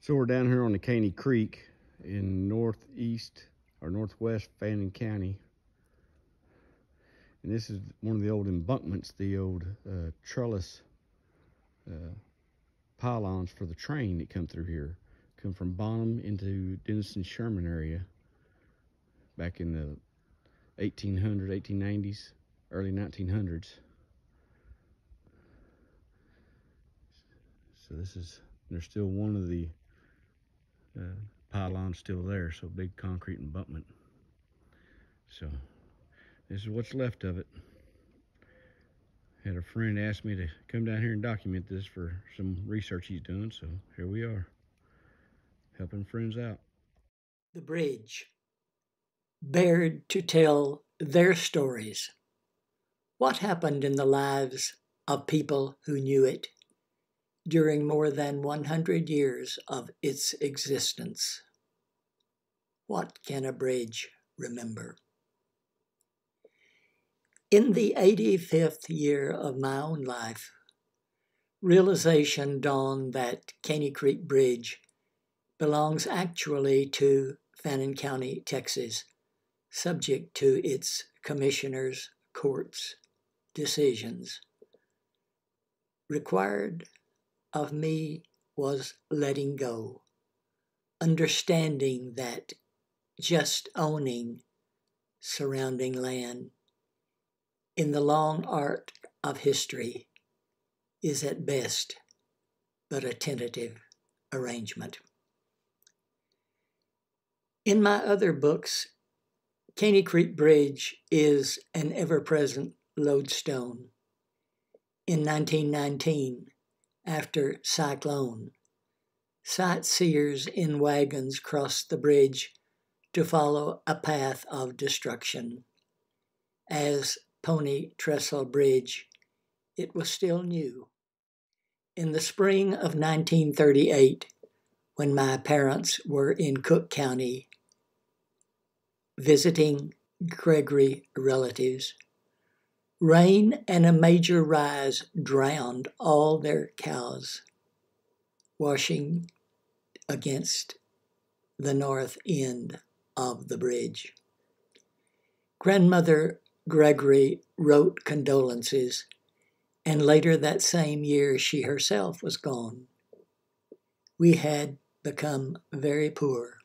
So we're down here on the Caney Creek in northeast or northwest Fannin County. And this is one of the old embankments, the old trellis pylons for the train that come through here. Come from Bonham into Denison-Sherman area back in the 1890s, early 1900s. So there's still one of the pylons still there, so big concrete embankment. So this is what's left of it. Had a friend ask me to come down here and document this for some research he's done, so here we are, helping friends out. The bridge, bared to tell their stories. What happened in the lives of people who knew it during more than 100 years of its existence? What can a bridge remember? In the 85th year of my own life, realization dawned that Caney Creek Bridge belongs actually to Fannin County, Texas, subject to its commissioners' court's decisions. Required of me was letting go, understanding that just owning surrounding land in the long arc of history is at best but a tentative arrangement. In my other books, Caney Creek Bridge is an ever-present lodestone. In 1919, after Cyclone, sightseers in wagons crossed the bridge to follow a path of destruction. As Pony Trestle Bridge, it was still new. In the spring of 1938, when my parents were in Cook County visiting Gregory relatives, rain and a major rise drowned all their cows, washing against the north end of the bridge. Grandmother Gregory wrote condolences, and later that same year she herself was gone. We had become very poor,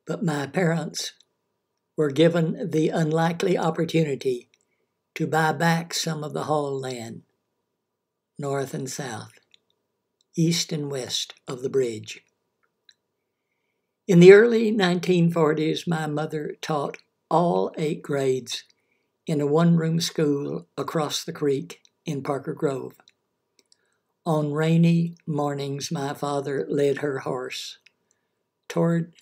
but my parents were given the unlikely opportunity to buy back some of the Hall land, north and south, east and west of the bridge. In the early 1940s, my mother taught all 8 grades in a one-room school across the creek in Parker Grove. On rainy mornings, my father led her horse toward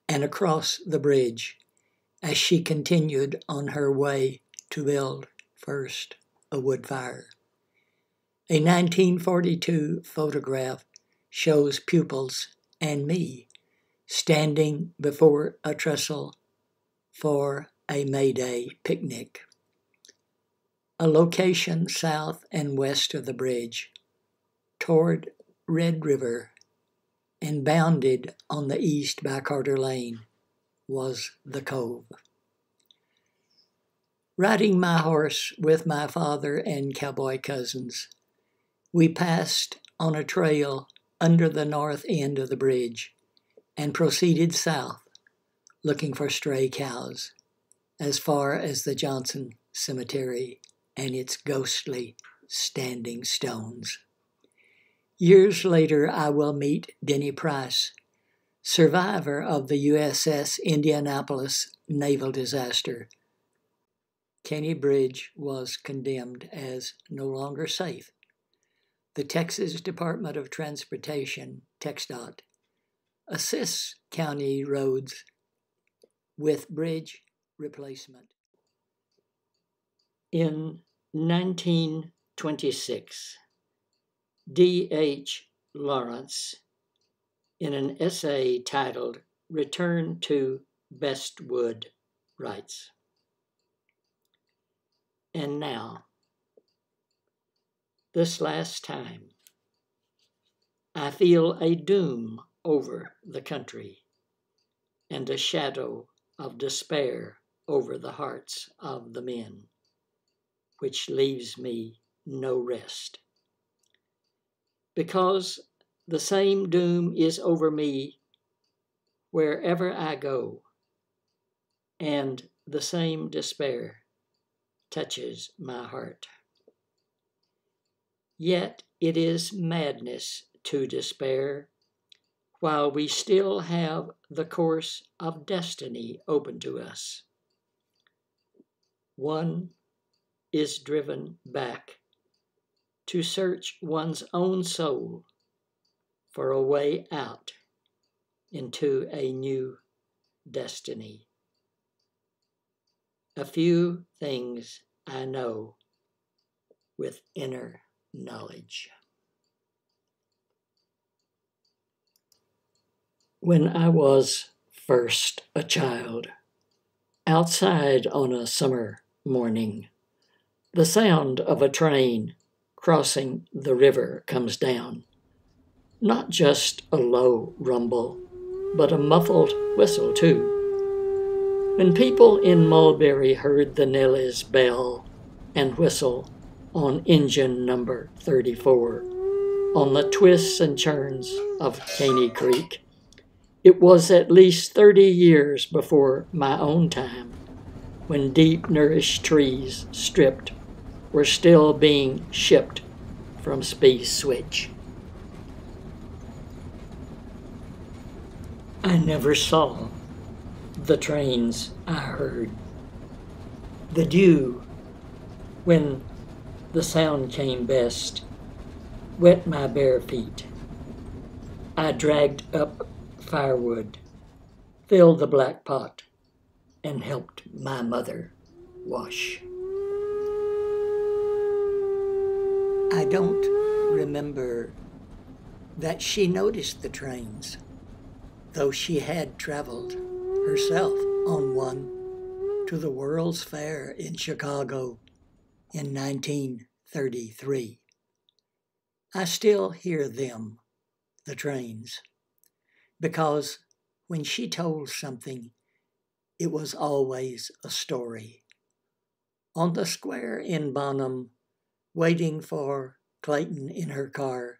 and across the bridge as she continued on her way to build first a wood fire. A 1942 photograph shows pupils and me standing before a trestle for a May Day picnic. A location south and west of the bridge, toward Red River and bounded on the east by Carter Lane, was the Cove. Riding my horse with my father and cowboy cousins, we passed on a trail under the north end of the bridge and proceeded south, looking for stray cows, as far as the Johnson Cemetery and its ghostly standing stones. Years later, I will meet Denny Price, survivor of the USS Indianapolis naval disaster. Caney Bridge was condemned as no longer safe. The Texas Department of Transportation, TxDOT, assists county roads with bridge replacement. In 1926, D.H. Lawrence, in an essay titled "Return to Bestwood," writes, "And now, this last time, I feel a doom over the country and a shadow of despair over the hearts of the men, which leaves me no rest. Because the same doom is over me wherever I go, and the same despair touches my heart. Yet it is madness to despair while we still have the course of destiny open to us. One is driven back to search one's own soul for a way out into a new destiny. A few things I know with inner knowledge. When I was first a child, outside on a summer morning, the sound of a train crossing the river comes down. Not just a low rumble, but a muffled whistle too. When people in Mulberry heard the Nelly's bell and whistle on engine number 34, on the twists and turns of Caney Creek, it was at least 30 years before my own time, when deep-nourished trees stripped were still being shipped from Space Switch. I never saw the trains I heard. The dew, when the sound came best, wet my bare feet. I dragged up firewood, filled the black pot, and helped my mother wash. I don't remember that she noticed the trains, though she had traveled herself on one to the World's Fair in Chicago in 1933. I still hear them, the trains, because when she told something, it was always a story. On the square in Bonham, waiting for Clayton in her car,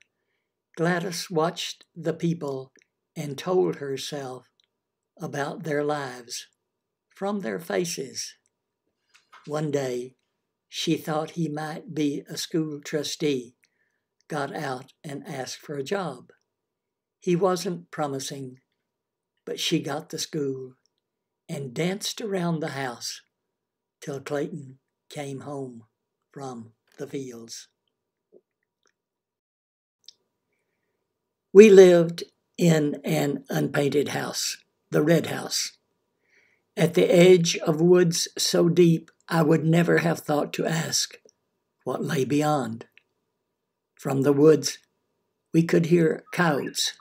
Gladys watched the people and told herself about their lives from their faces. One day, she thought he might be a school trustee, got out and asked for a job. He wasn't promising, but she got the school and danced around the house till Clayton came home from the fields. We lived in an unpainted house, the Red House, at the edge of woods so deep I would never have thought to ask what lay beyond. From the woods, we could hear coyotes,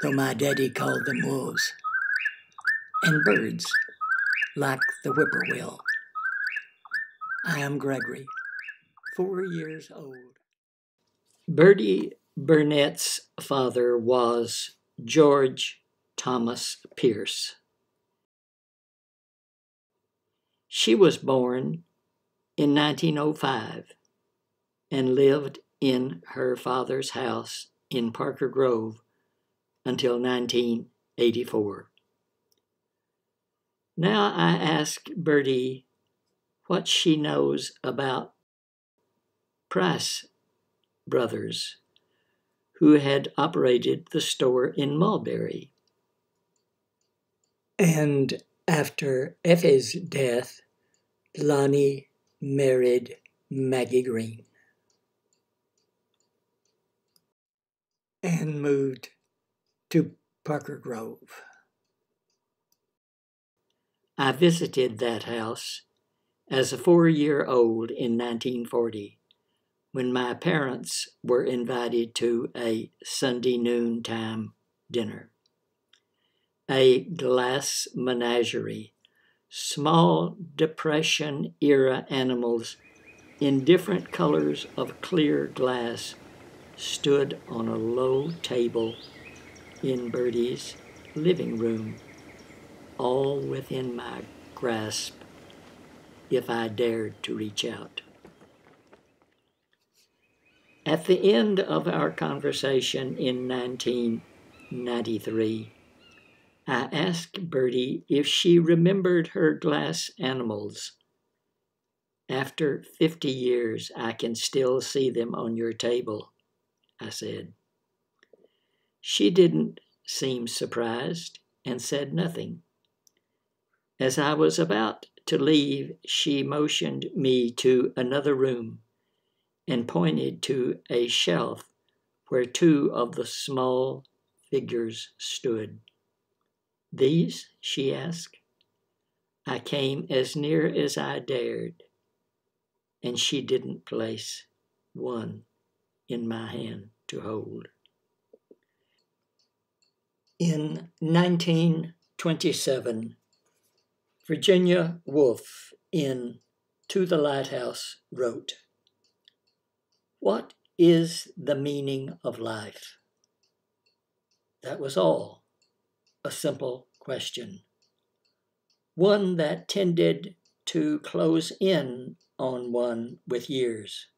though my daddy called them wolves, and birds, like the whippoorwill. I am Gregory, 4 years old. Bertie Burnett's father was George Thomas Pierce. She was born in 1905 and lived in her father's house in Parker Grove until 1984. Now I ask Bertie what she knows about Price Brothers, who had operated the store in Mulberry. And after Effie's death, Lonnie married Maggie Green and moved to Parker Grove. I visited that house as a 4-year-old in 1940 when my parents were invited to a Sunday noontime dinner. A glass menagerie, small Depression-era animals in different colors of clear glass stood on a low table in Bertie's living room, all within my grasp if I dared to reach out. At the end of our conversation in 1993, I asked Bertie if she remembered her glass animals. After 50 years, I can still see them on your table, I said. She didn't seem surprised and said nothing. As I was about to leave, she motioned me to another room and pointed to a shelf where two of the small figures stood. These? She asked. I came as near as I dared, and she didn't place one in my hand to hold. In 1927, Virginia Woolf in To the Lighthouse wrote, "What is the meaning of life?" That was all, a simple question, one that tended to close in on one with years.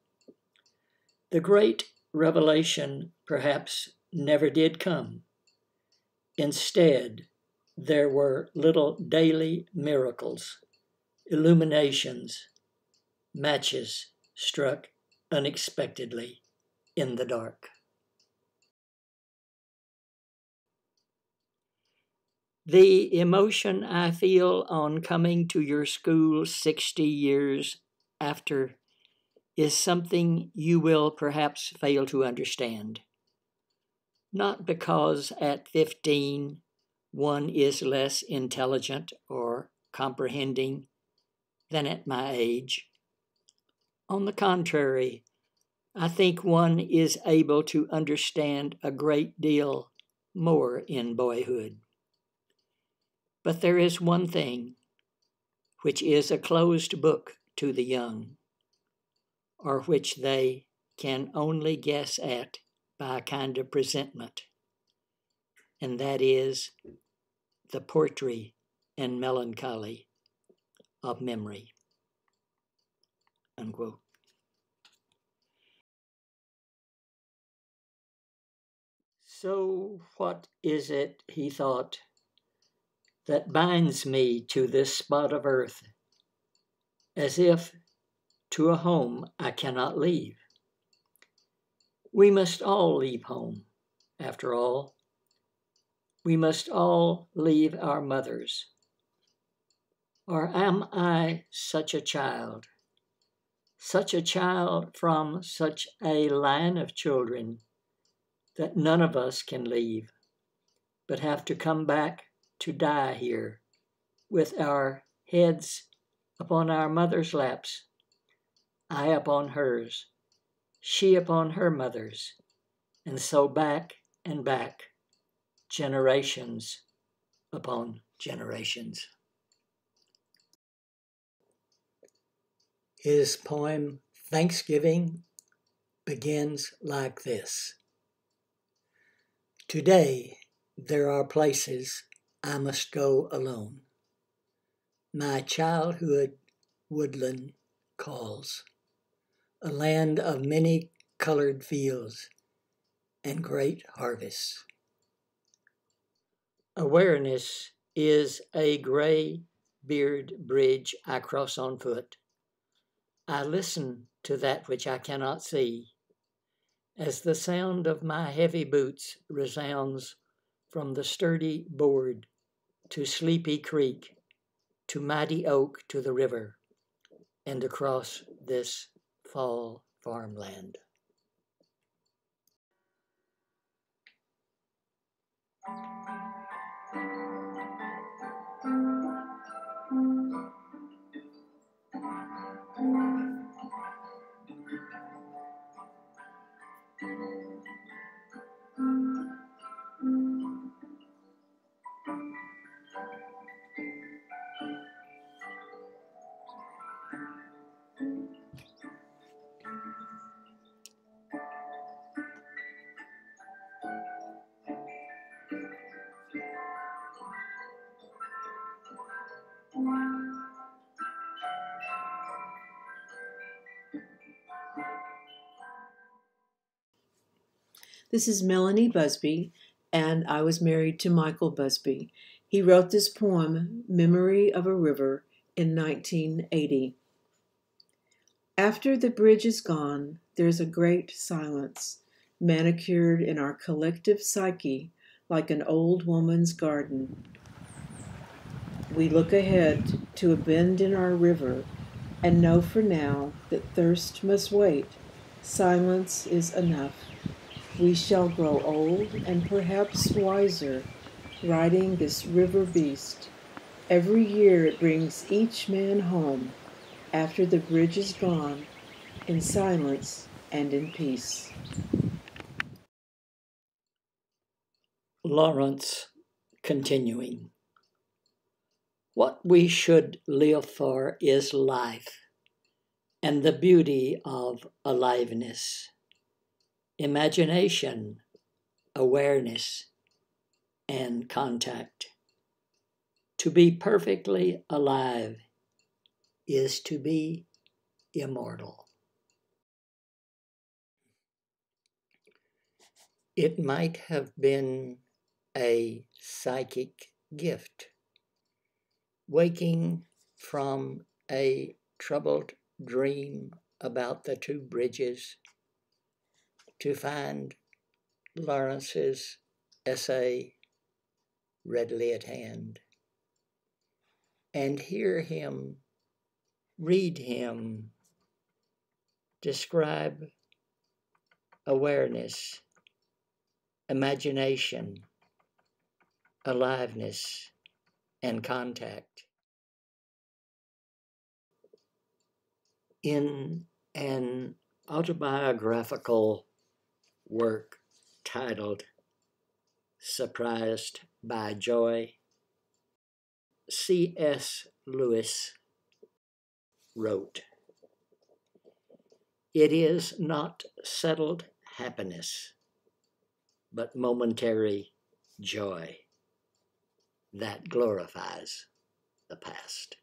The great revelation perhaps never did come. Instead, there were little daily miracles, illuminations, matches struck unexpectedly in the dark. The emotion I feel on coming to your school 60 years after is something you will perhaps fail to understand. Not because at 15 one is less intelligent or comprehending than at my age. On the contrary, I think one is able to understand a great deal more in boyhood. But there is one thing which is a closed book to the young, or which they can only guess at by a kind of presentiment, and that is the portrayed and melancholy of memory." Unquote. So what is it, he thought, that binds me to this spot of earth, as if to a home I cannot leave? We must all leave home, after all. We must all leave our mothers. Or am I such a child from such a line of children that none of us can leave, but have to come back to die here with our heads upon our mother's laps, I upon hers, she upon her mother's, and so back and back, generations upon generations. His poem, Thanksgiving, begins like this. Today, there are places I must go alone. My childhood woodland calls, a land of many colored fields and great harvests. Awareness is a gray beard bridge I cross on foot. I listen to that which I cannot see, as the sound of my heavy boots resounds from the sturdy board to Sleepy Creek, to Mighty Oak, to the river, and across this fall farmland. This is Melanie Busby, and I was married to Michael Busby. He wrote this poem, Memory of a River, in 1980. After the bridge is gone, there's a great silence, manicured in our collective psyche like an old woman's garden. We look ahead to a bend in our river and know for now that thirst must wait. Silence is enough. We shall grow old and perhaps wiser, riding this river beast. Every year it brings each man home, after the bridge is gone, in silence and in peace. Lawrence, continuing. What we should live for is life and the beauty of aliveness, imagination, awareness, and contact. To be perfectly alive is to be immortal. It might have been a psychic gift, waking from a troubled dream about the two bridges to find Lawrence's essay readily at hand and hear him, read him, describe awareness, imagination, aliveness, and contact. In an autobiographical work titled Surprised by Joy, C.S. Lewis wrote, "It is not settled happiness, but momentary joy that glorifies the past."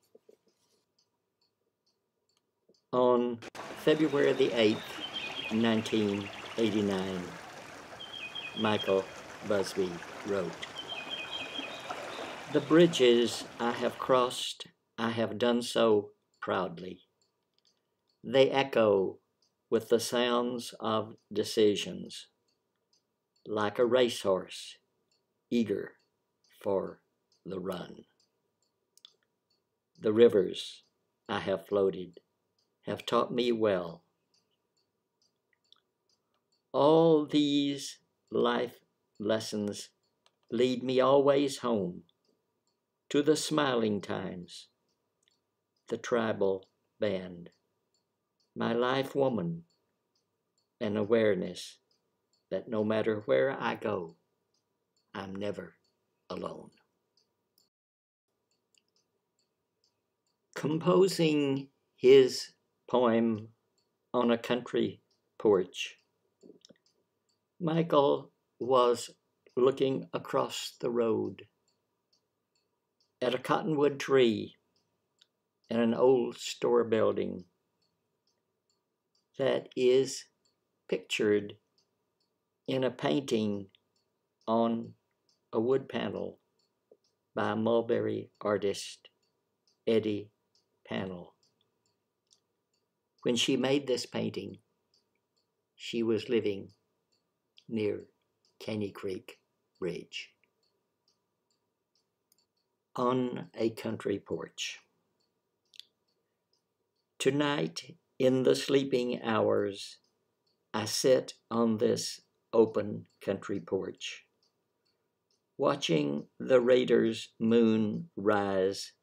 On February the 8th, 1989, Michael Busby wrote, "The bridges I have crossed, I have done so proudly. They echo with the sounds of decisions, like a racehorse eager for the run. The rivers I have floated have taught me well. All these life lessons lead me always home to the smiling times, the tribal band, my life woman, an awareness that no matter where I go, I'm never alone." Composing his poem On a Country Porch, Michael was looking across the road at a cottonwood tree and an old store building that is pictured in a painting on a wood panel by Mulberry artist Eddie Panel. When she made this painting, she was living near Caney Creek Bridge. On a Country Porch. Tonight, in the sleeping hours, I sit on this open country porch, watching the Raiders' moon rise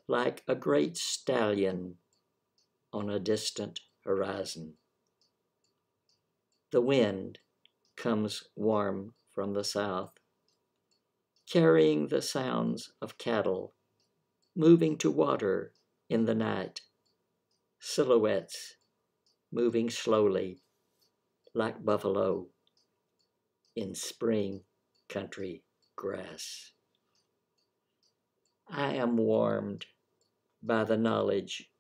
like a great stallion on a distant horizon. The wind comes warm from the south, carrying the sounds of cattle moving to water in the night, silhouettes moving slowly like buffalo in spring country grass. I am warmed by the knowledge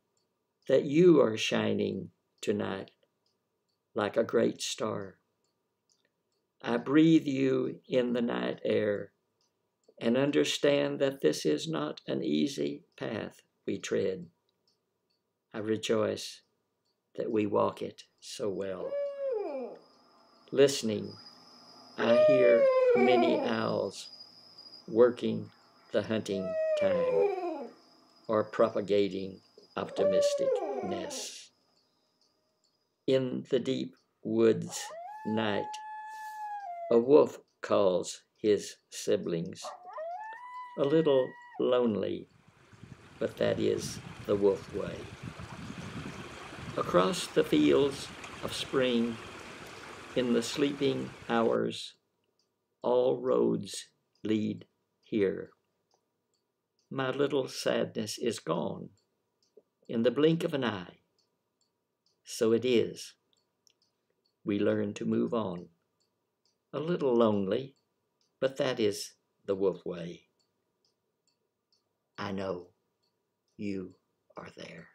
that you are shining tonight like a great star. I breathe you in the night air and understand that this is not an easy path we tread. I rejoice that we walk it so well. Listening, I hear many owls working the hunting time or propagating optimistic nests. In the deep woods night, a wolf calls his siblings, a little lonely, but that is the wolf way. Across the fields of spring, in the sleeping hours, all roads lead here. My little sadness is gone in the blink of an eye. So it is. We learn to move on. A little lonely, but that is the wolf way. I know you are there.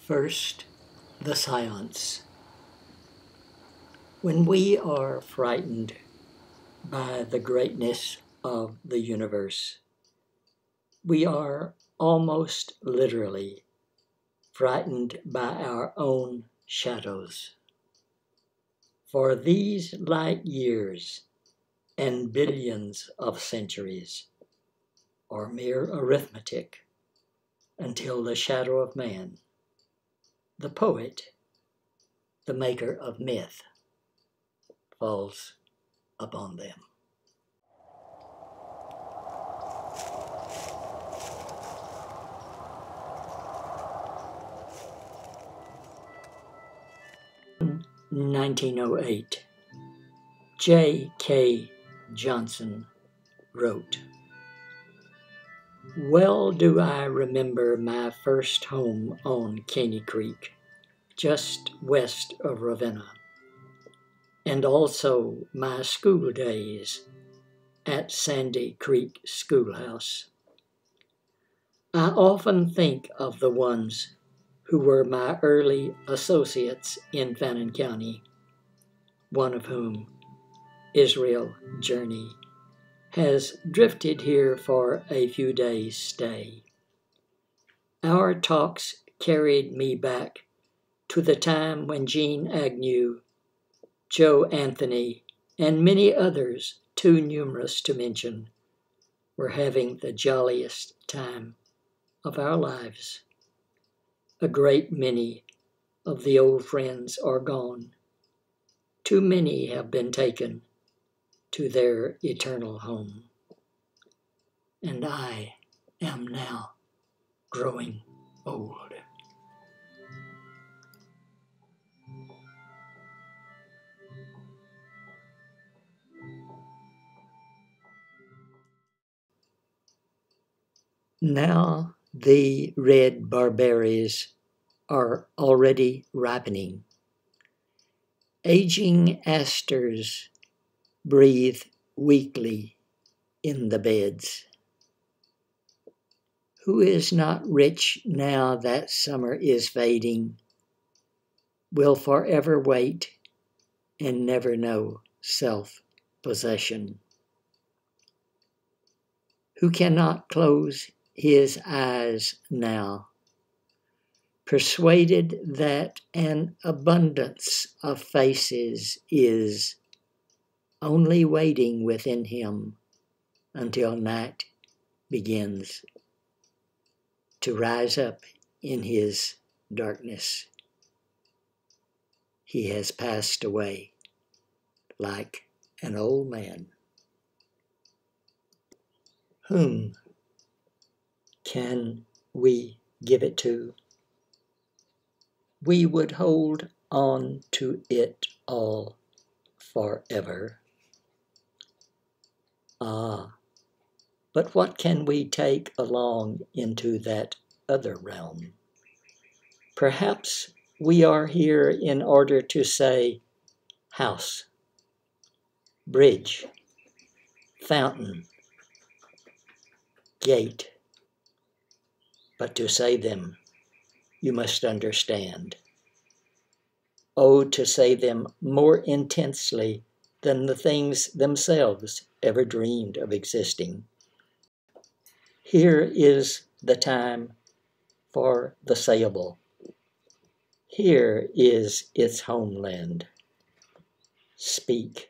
First, the silence. When we are frightened by the greatness of the universe, we are almost literally frightened by our own shadows. For these light years and billions of centuries are mere arithmetic until the shadow of man, the poet, the maker of myth, falls upon them. In 1908, J.K. Johnson wrote, "Well do I remember my first home on Caney Creek, just west of Ravenna, and also my school days at Sandy Creek Schoolhouse. I often think of the ones who were my early associates in Fannin County, one of whom, Israel Journey, has drifted here for a few days' stay. Our talks carried me back to the time when Jean Agnew, Joe Anthony, and many others, too numerous to mention, were having the jolliest time of our lives. A great many of the old friends are gone. Too many have been taken to their eternal home. And I am now growing old." Now the red barberries are already ripening. Aging asters breathe weakly in the beds. Who is not rich now that summer is fading will forever wait and never know self-possession. Who cannot close his eyes now, persuaded that an abundance of faces is only waiting within him until night begins to rise up in his darkness. He has passed away like an old man. Whom can we give it to? We would hold on to it all forever. Ah, but what can we take along into that other realm? Perhaps we are here in order to say house, bridge, fountain, gate. But to say them, you must understand. Oh, to say them more intensely than the things themselves ever dreamed of existing. Here is the time for the sayable. Here is its homeland. Speak.